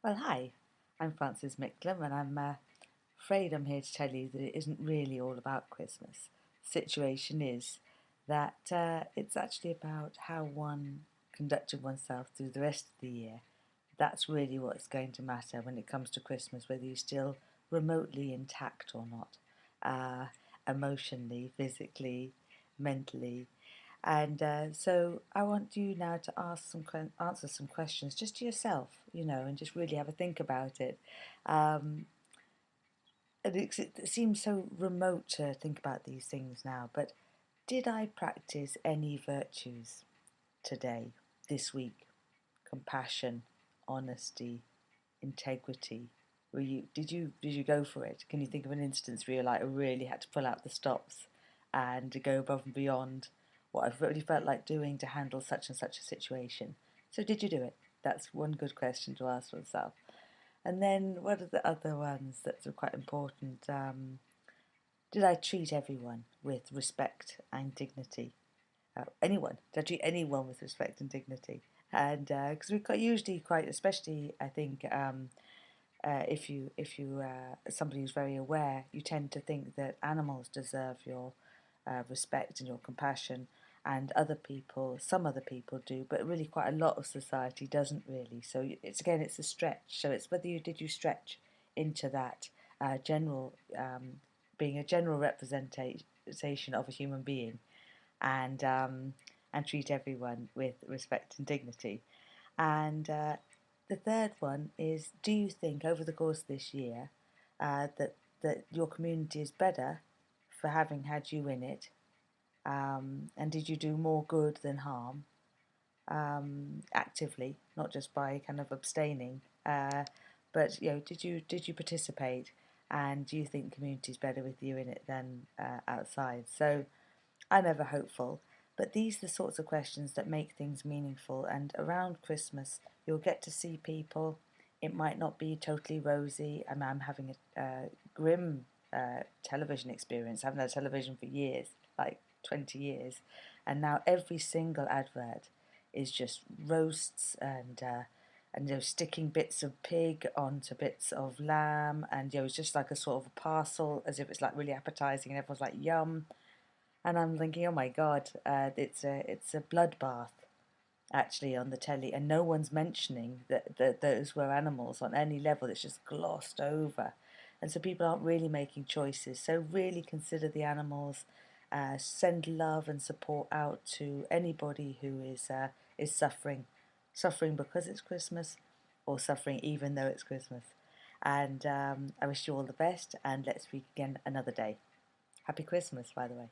Well, hi, I'm Frances Micklem, and I'm afraid I'm here to tell you that it isn't really all about Christmas. The situation is that it's actually about how one conducted oneself through the rest of the year. That's really what's going to matter when it comes to Christmas, whether you're still remotely intact or not, uh, emotionally, physically, mentally. And so I want you now to answer some questions just to yourself, and just really have a think about it. Um, and it seems so remote to think about these things now, but did I practice any virtues today, this week? Compassion, honesty, integrity. Did you go for it? Can you think of an instance where you like really had to pull out the stops and to go above and beyond what I've really felt like doing to handle such and such a situation? So did you do it? That's one good question to ask oneself. And then what are the other ones that are quite important? Did I treat everyone with respect and dignity? Anyone? Did I treat anyone with respect and dignity? And because we've got usually quite, especially I think if you somebody who's very aware, you tend to think that animals deserve your respect and your compassion, and some other people do, but really quite a lot of society doesn't really. So it's a stretch. So it's whether you stretch into that general being a general representation of a human being, and treat everyone with respect and dignity. And the third one is, do you think over the course of this year that your community is better for having had you in it? And did you do more good than harm actively, not just by kind of abstaining? But did you participate? And do you think community is better with you in it than outside? So I'm ever hopeful, but these are the sorts of questions that make things meaningful. And around Christmas, you'll get to see people. It might not be totally rosy. I'm having a grim television experience. I haven't had television for years, like 20 years. And now every single advert is just roasts and sticking bits of pig onto bits of lamb, and it's just like a sort of a parcel, as if it's like really appetizing, and everyone's like yum. And I'm thinking, oh my God, it's a bloodbath actually on the telly, and no one's mentioning that those were animals on any level. It's just glossed over, and so people aren't really making choices. So really consider the animals. Send love and support out to anybody who is suffering because it's Christmas, or suffering even though it's Christmas. And I wish you all the best, and let's speak again another day. Happy Christmas, by the way.